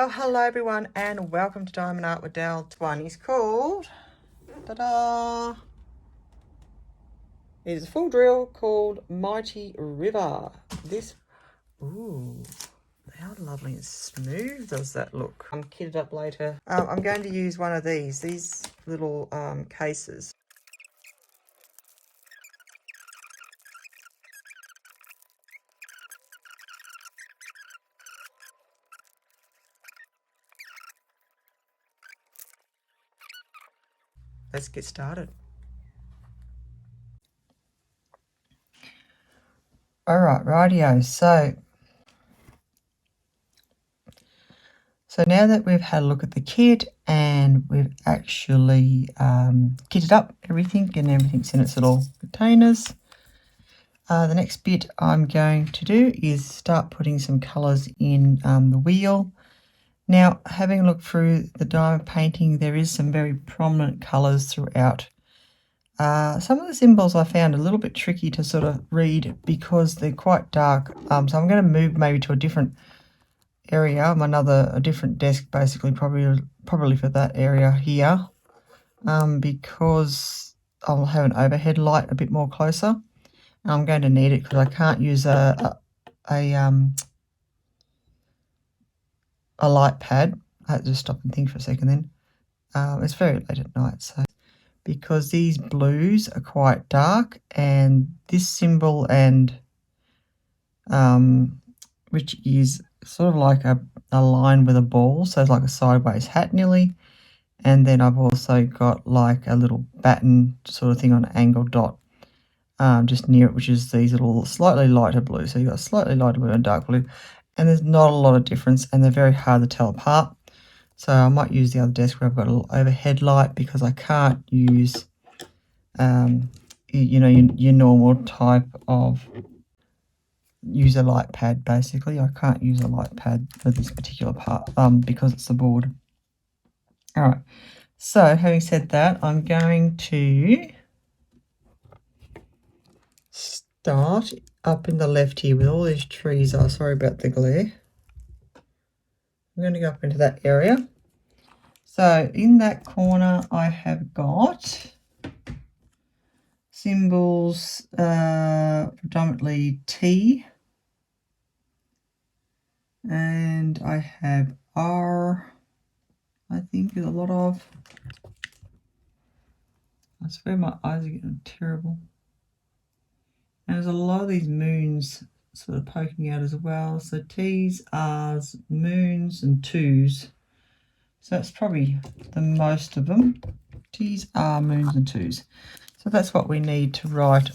Well, hello everyone and welcome to Diamond Art with Dell. This one is called, ta-da! It is a full drill called Mighty River. Ooh, how lovely and smooth does that look? I'm kitted up later. I'm going to use one of these little cases. Let's get started. All right, rightio. So now that we've had a look at the kit and we've actually kitted up everything and everything's in its little containers, the next bit I'm going to do is start putting some colours in the wheel. Now, having a look through the diamond painting, there is some very prominent colours throughout. Some of the symbols I found a little bit tricky to sort of read because they're quite dark. So I'm going to move maybe to a different area, a different desk basically, probably for that area here, because I'll have an overhead light a bit more closer. And I'm going to need it because I can't use a light pad. I had to just stop and think for a second then. It's very late at night, so because these blues are quite dark, and this symbol and which is sort of like a line with a ball, so it's like a sideways hat nearly, and then I've also got like a little batten sort of thing on an angle dot just near it, which is these little slightly lighter blue. So you've got slightly lighter blue and dark blue, and there's not a lot of difference, and they're very hard to tell apart. So I might use the other desk where I've got a little overhead light because I can't use your normal type of use a light pad. Basically, I can't use a light pad for this particular part because it's the board. All right, so having said that, I'm going to start up in the left here with all these trees. Sorry about the glare. I'm going to go up into that area. So in that corner I have got symbols, predominantly T, and I have R, I think is a lot of. I swear my eyes are getting terrible. And there's a lot of these moons sort of poking out as well. So T's, R's, moons and twos. So that's probably the most of them. T's, R, moons and twos. So that's what we need to write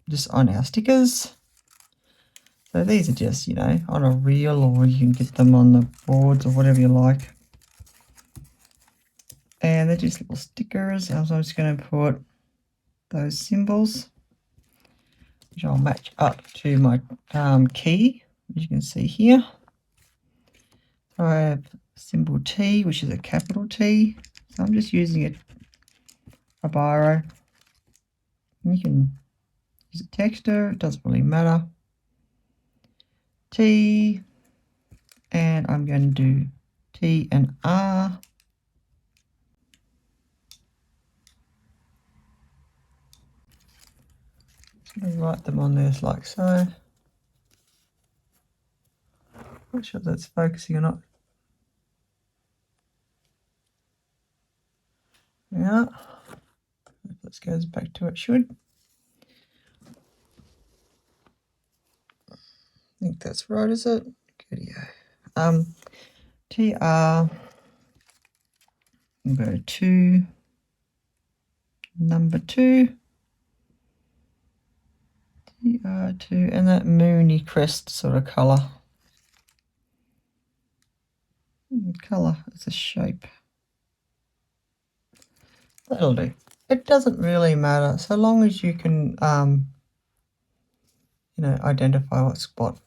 just on our stickers. So these are just, on a reel, or you can get them on the boards or whatever you like. And they're just little stickers. So I'm just going to put those symbols, which I'll match up to my key, as you can see here. So I have symbol T, which is a capital T. So I'm just using a biro. You can use a texture, it doesn't really matter. T, and I'm going to do T and R. Write them on there like so. Not sure if that's focusing or not. Yeah, if this goes back to it should. I think that's right, is it? Good, yeah. TR, we'll go to number 2. TR2, and that moony crest sort of colour. Colour, it's a shape. That'll do. It doesn't really matter so long as you can, identify what's what.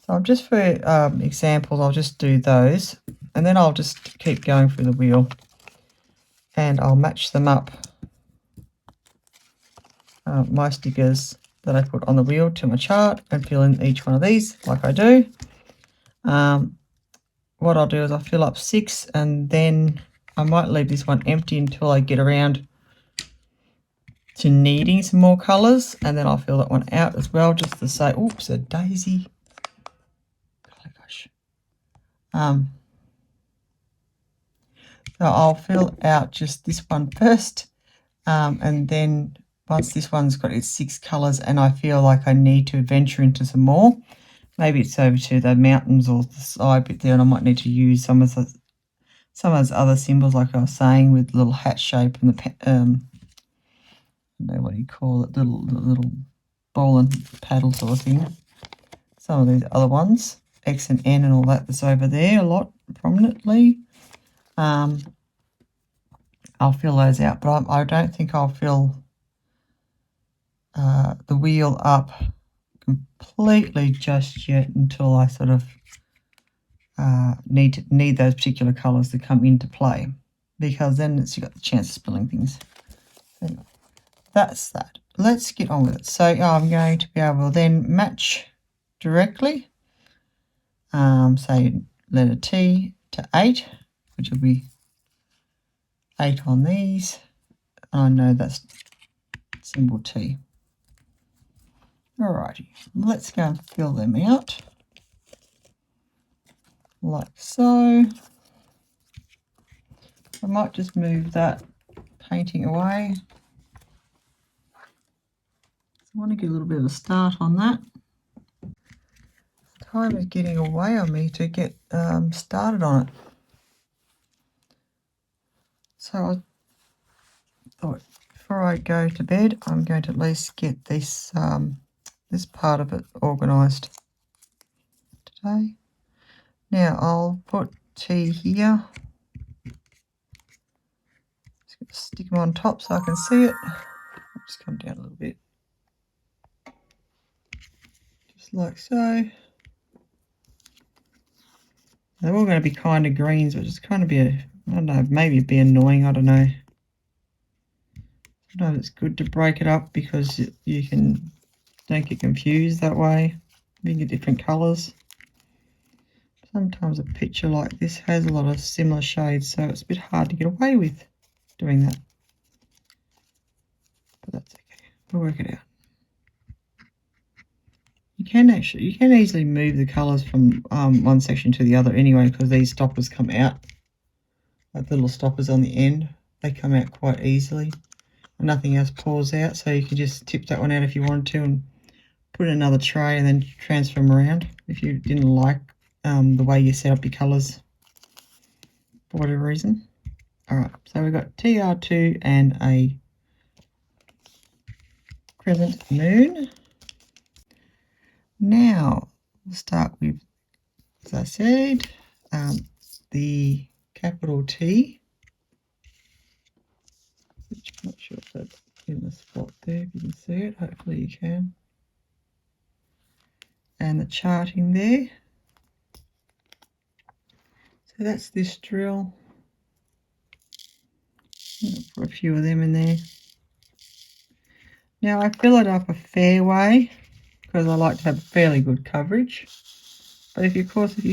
So just for examples, I'll just do those, and then I'll just keep going through the wheel, and I'll match them up, my stickers that I put on the wheel to my chart, and fill in each one of these like I do. what I'll do is I'll fill up 6, and then I might leave this one empty until I get around to needing some more colours, and then I'll fill that one out as well, just to say, oops, a daisy. Oh gosh. So I'll fill out just this one first, and then once this one's got its 6 colours and I feel like I need to venture into some more, maybe it's over to the mountains or the side bit there, and I might need to use some of those other symbols, like I was saying, with the little hat shape and the I don't know what you call it, the little ball and paddle sort of thing. Some of these other ones, X and N and all that, that's over there a lot prominently. I'll fill those out, but I don't think I'll fill the wheel up completely just yet until I sort of need those particular colours to come into play, because then you've got the chance of spilling things. Anyway, that's that. Let's get on with it. So I'm going to be able to then match directly, say letter T to 8, which will be 8 on these. I know that's symbol T. Alrighty, let's go and fill them out like so. I might just move that painting away. I want to get a little bit of a start on that. Time is getting away on me to get started on it. So I thought before I go to bed, I'm going to at least get this this part of it organised today. Now I'll put T here. Just stick them on top so I can see it. I'll just come down a little bit. Just like so. They're all going to be kind of greens, which is kind of I don't know, maybe it'd be annoying, I don't know. Sometimes it's good to break it up because you don't get confused that way. You can get different colours. Sometimes a picture like this has a lot of similar shades, so it's a bit hard to get away with doing that. But that's okay. We'll work it out. You can easily move the colours from one section to the other anyway, because these stoppers come out, like the little stoppers on the end. They come out quite easily. And nothing else pours out, so you can just tip that one out if you wanted to and put it in another tray and then transfer them around if you didn't like the way you set up your colours for whatever reason. Alright, so we've got TR2 and a crescent moon. Now we'll start with, as I said, the capital T, which I'm not sure if that's in the spot there, if you can see it, hopefully you can. And the charting there. So that's this drill. I'll put a few of them in there. Now I fill it up a fair way because I like to have fairly good coverage. But if you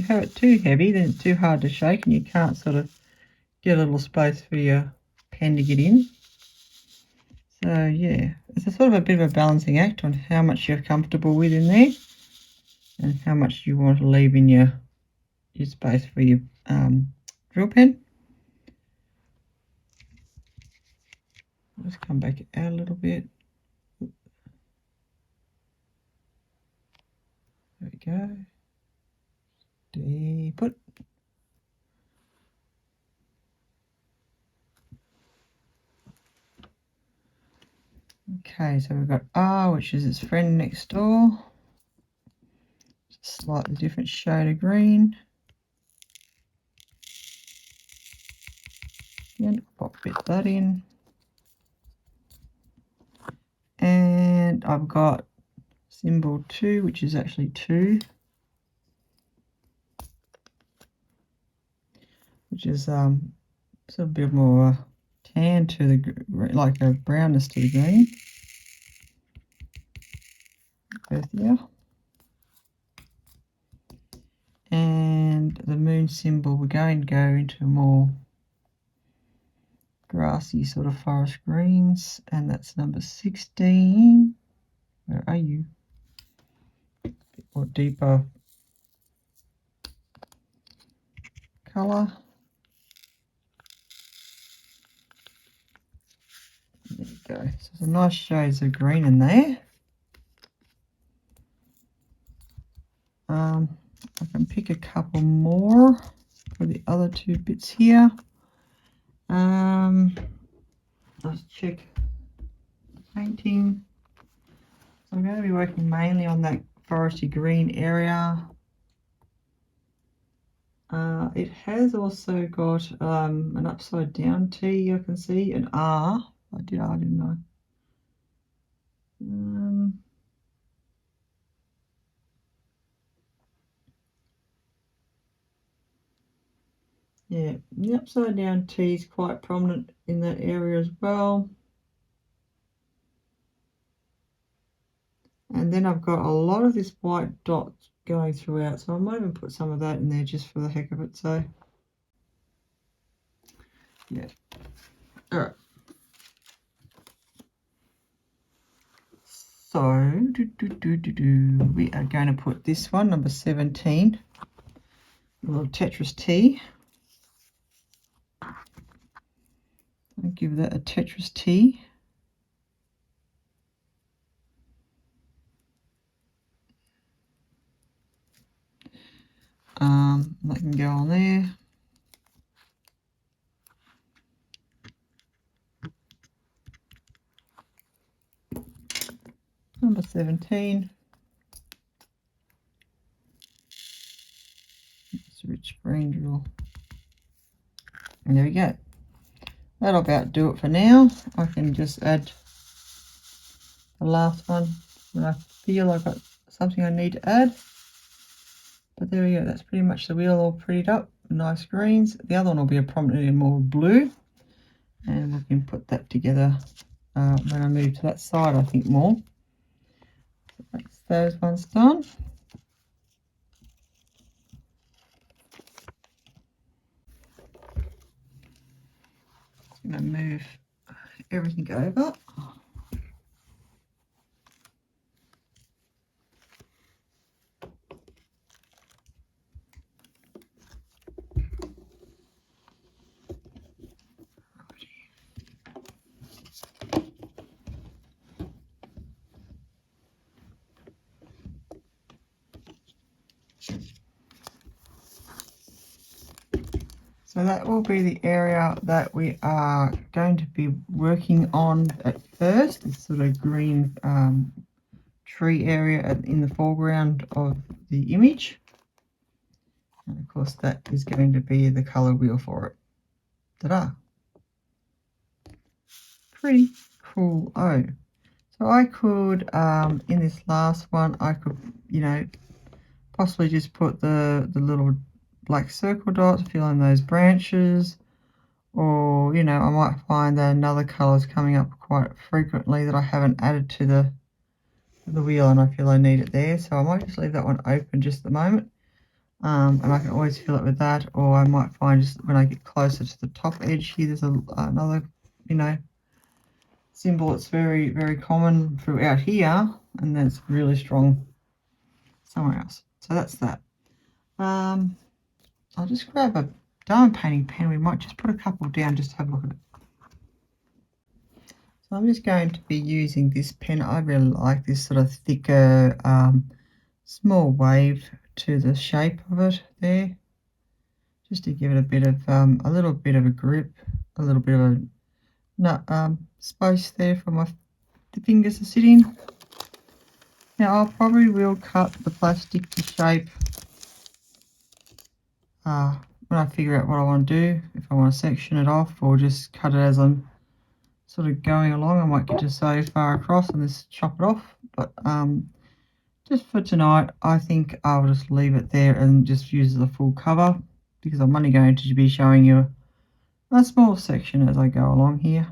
have it too heavy, then it's too hard to shake and you can't sort of get a little space for your pen to get in. So yeah, it's a sort of a bit of a balancing act on how much you're comfortable with in there and how much you want to leave in your space for your drill pen. Let's come back out a little bit. There we go. Deep it. Okay, so we've got R, which is its friend next door. Just a slightly different shade of green. And I'll pop a bit of that in. And I've got symbol 2, which is actually 2. Which is sort of a bit more tan to the, like a brownness to the green. Both here. And and the moon symbol, we're going to go into more grassy sort of forest greens, and that's number 16. Where are you? A bit more deeper colour. There you go. So some nice shades of green in there. I can pick a couple more for the other two bits here. Let's check the painting. So I'm going to be working mainly on that foresty green area. It has also got an upside down T, I can see, an R. I didn't know. Yeah, the upside down T is quite prominent in that area as well. And then I've got a lot of this white dot going throughout, so I might even put some of that in there just for the heck of it. So yeah, all right. So we are going to put this one, number 17, a little Tetris T. I'll give that a Tetris T. That can go on there. Number 17. It's a rich green drill. And there we go. That'll about do it for now. I can just add the last one when I feel I've got something I need to add. But there we go. That's pretty much the wheel all prettied up. Nice greens. The other one will be a prominently more blue. And we can put that together when I move to that side, I think, more. That's those ones done. I'm going to move everything over. So that will be the area that we are going to be working on at first, this sort of green tree area in the foreground of the image. And of course that is going to be the colour wheel for it. Ta-da! Pretty cool. Oh, so I could, in this last one, I could, you know, possibly just put the little black circle dots, fill in those branches, or, you know, I might find that another colour is coming up quite frequently that I haven't added to the wheel and I feel I need it there, so I might just leave that one open just at the moment, and I can always fill it with that, or I might find just when I get closer to the top edge here there's another, you know, symbol that's very, very common throughout here, and then it's really strong somewhere else. So that's that. I'll just grab a diamond painting pen. We might just put a couple down just to have a look at it. So I'm just going to be using this pen. I really like this sort of thicker, small wave to the shape of it there, just to give it a bit of a little bit of a grip, a little bit of a space there for the fingers to sit in. Now I probably will cut the plastic to shape when I figure out what I want to do, if I want to section it off or just cut it as I'm sort of going along. I might get to so far across and just chop it off, but just for tonight I think I'll just leave it there and just use the full cover, because I'm only going to be showing you a small section as I go along here.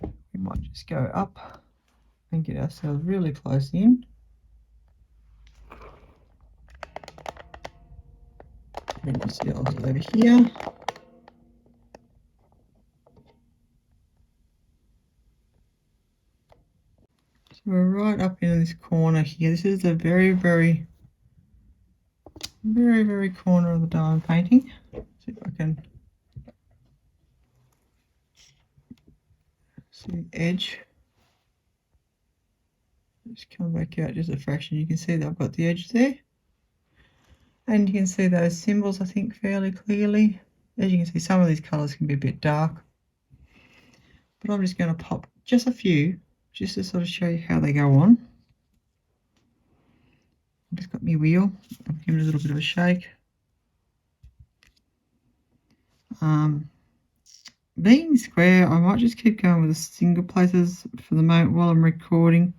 We might just go up and get ourselves really close in. bring the seals over here. So we're right up in this corner here. This is the very, very corner of the diamond painting. See if I can see the edge. Just come back out just a fraction. You can see that I've got the edge there. And you can see those symbols, I think, fairly clearly. As you can see, some of these colours can be a bit dark. But I'm just going to pop just a few, just to sort of show you how they go on. I've just got my wheel. I'm giving it a little bit of a shake. Being square, I might just keep going with the single places for the moment while I'm recording.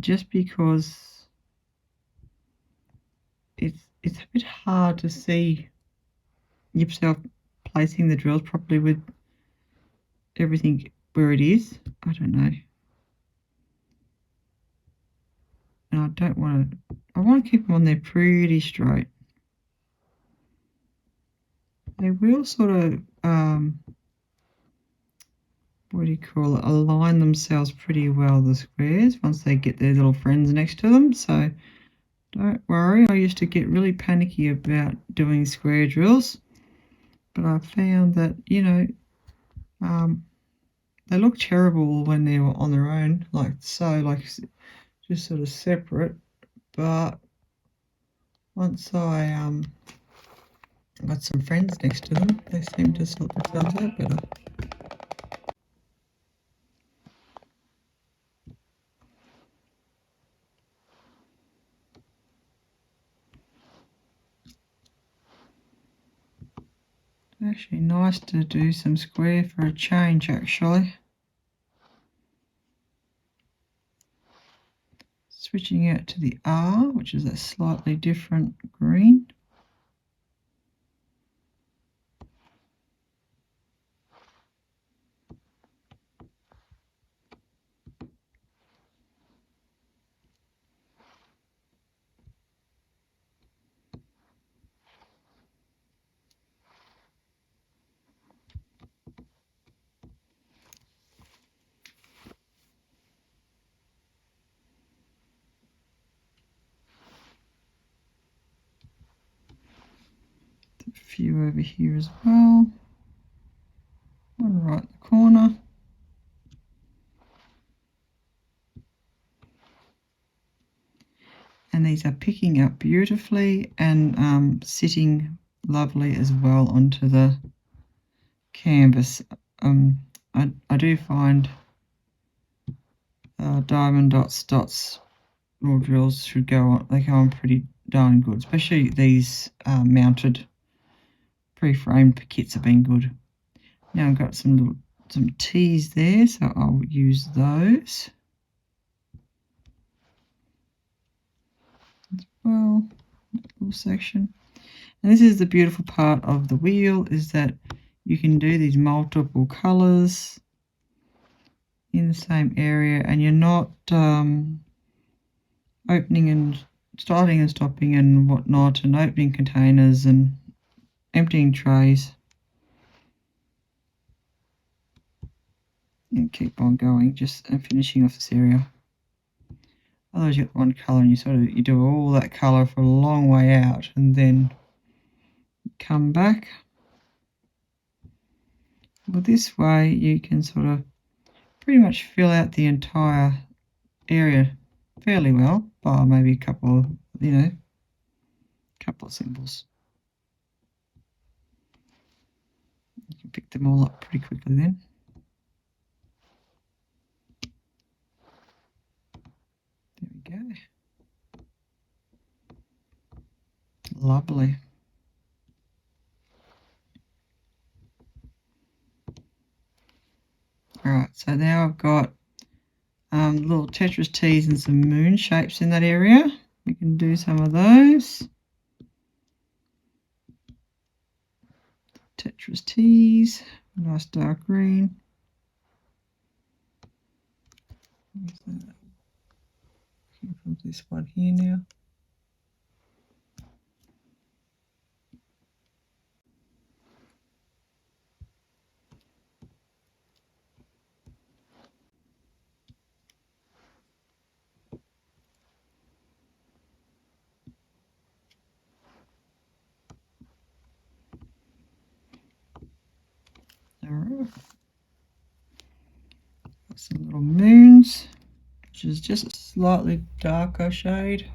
Just because it's a bit hard to see yourself placing the drills properly with everything where it is. I don't know. And I don't want to, I want to keep them on there pretty straight. They will sort of, what do you call it, align themselves pretty well, the squares, once they get their little friends next to them. So don't worry, I used to get really panicky about doing square drills, but I found that, you know, they look terrible when they're on their own, like so, like just sort of separate. But once I got some friends next to them, they seem to sort themselves out better. Actually nice to do some square for a change, actually. Switching out to the R, which is a slightly different green. A few over here as well. One right in the corner. And these are picking up beautifully and sitting lovely as well onto the canvas. I do find diamond Dotz raw drills should go on. They go on pretty darn good, especially these mounted pre-framed kits have been good. Now I've got some T's there, so I'll use those as well. Little section. And this is the beautiful part of the wheel, is that you can do these multiple colours in the same area, and you're not opening and starting and stopping and whatnot, and opening containers and emptying trays. And keep on going, just and finishing off this area. Otherwise you get one colour and you do all that colour for a long way out and then come back. Well, this way you can sort of pretty much fill out the entire area fairly well, bar maybe a couple of, you know, couple of symbols. You can pick them all up pretty quickly then. There we go. Lovely. Alright, so now I've got little Tetris T's and some moon shapes in that area. We can do some of those. Tetris T's, nice dark green. From this one here now. Got some little moons, which is just a slightly darker shade.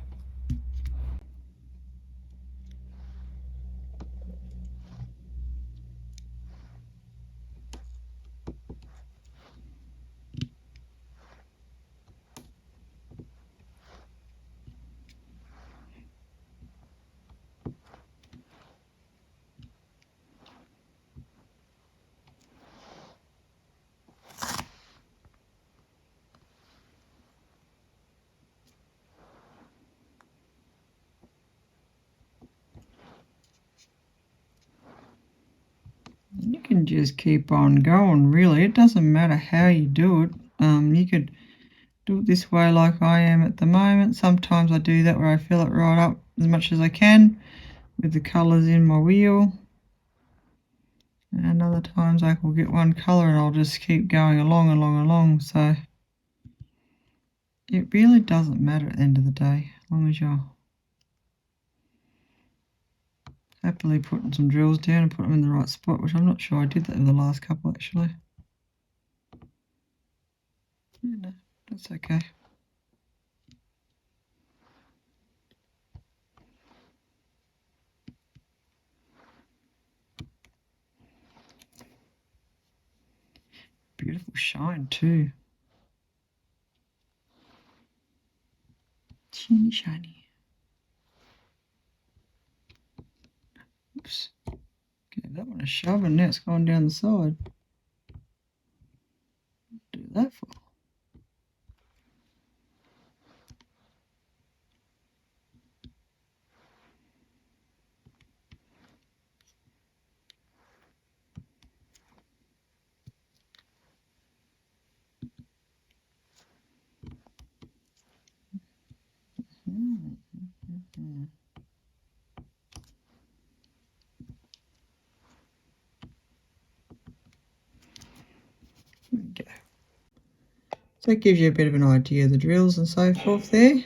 You can just keep on going, really. It doesn't matter how you do it. You could do it this way like I am at the moment. Sometimes I do that where I fill it right up as much as I can with the colours in my wheel. And other times I will get one colour and I'll just keep going along. So it really doesn't matter at the end of the day, as long as you're happily putting some drills down and put them in the right spot, which I'm not sure I did that in the last couple actually. Yeah, no, that's okay. Beautiful shine too. Shiny, shiny. Oops. Gave that one a shove and now it's going down the side. Do that for. There we go. So that gives you a bit of an idea of the drills and so forth there.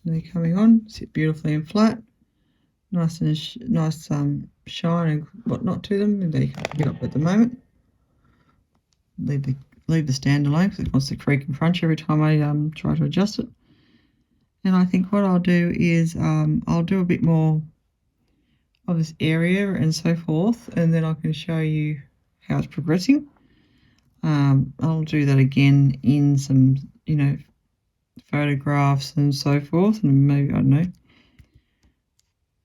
They're coming on, sit beautifully and flat. Nice and nice shine and whatnot to them. They can't get up at the moment. Leave the stand alone because it wants to creak and crunch every time I try to adjust it. And I think what I'll do is I'll do a bit more of this area and so forth, and then I can show you how it's progressing. I'll do that again in some, photographs and so forth, and maybe, I don't know, a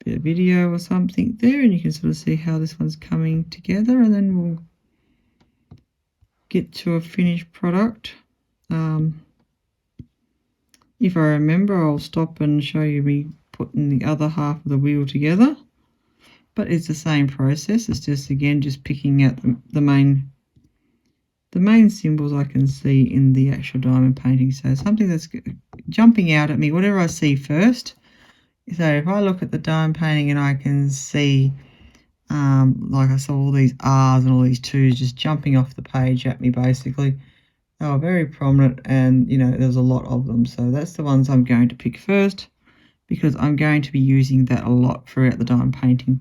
bit of video or something there, and you can sort of see how this one's coming together, and then we'll get to a finished product. If I remember, I'll stop and show you me putting the other half of the wheel together, but it's the same process. It's just, again, just picking out the main symbols I can see in the actual diamond painting. So something that's jumping out at me, whatever I see first. So if I look at the diamond painting and I can see, like I saw all these R's and all these 2's just jumping off the page at me, basically. They were very prominent, and there's a lot of them. So that's the ones I'm going to pick first, because I'm going to be using that a lot throughout the diamond painting.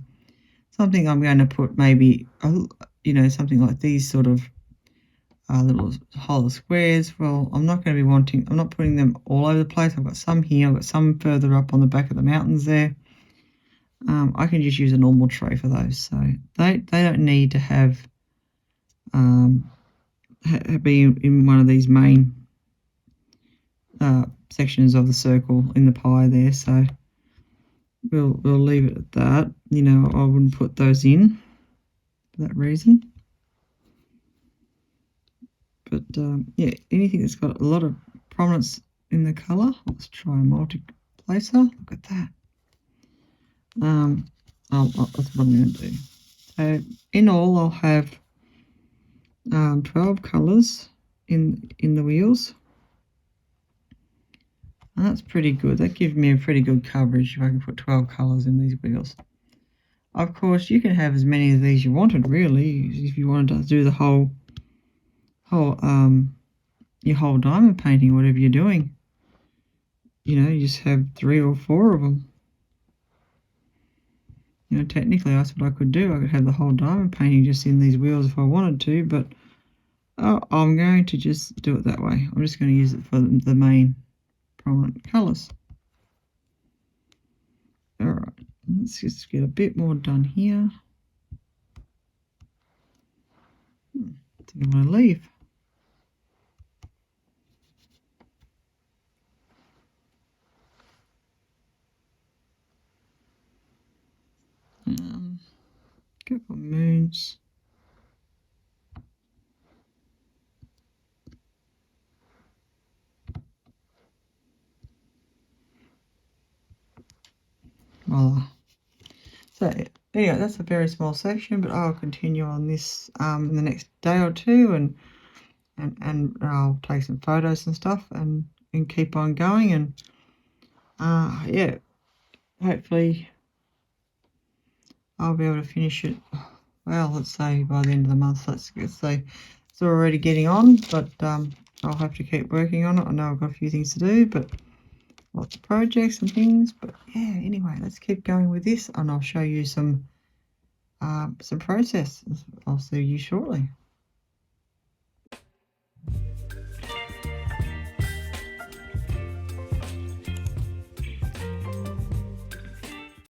Something I'm going to put maybe, something like these sort of little hollow squares. Well, I'm not putting them all over the place. I've got some here, I've got some further up on the back of the mountains there. I can just use a normal tray for those. So they don't need to have be in one of these main sections of the circle in the pie there. So we'll leave it at that. I wouldn't put those in for that reason. But yeah, anything that's got a lot of prominence in the colour. Let's try a multi-placer. Look at that. That's what I'm going to do. So in all, I'll have 12 colours in the wheels. And that's pretty good. That gives me a pretty good coverage if I can put 12 colours in these wheels. Of course, you can have as many of these you wanted, really, if you wanted to do the whole your whole diamond painting, whatever you're doing. You just have 3 or 4 of them. You know, technically that's what I could do. I could have the whole diamond painting just in these wheels if I wanted to, but I'm going to just do it that way. I'm just going to use it for the main prominent colours. Alright, let's just get a bit more done here. I think I'm going to leave. Couple of moons. Voila. So anyway, that's a very small section, but I'll continue on this in the next day or two, and I'll take some photos and stuff and keep on going, and yeah, hopefully I'll be able to finish it. Well, let's say by the end of the month. Let's say it's already getting on, but I'll have to keep working on it. I know I've got a few things to do, but lots of projects and things. But yeah, anyway, let's keep going with this, and I'll show you some process. I'll see you shortly.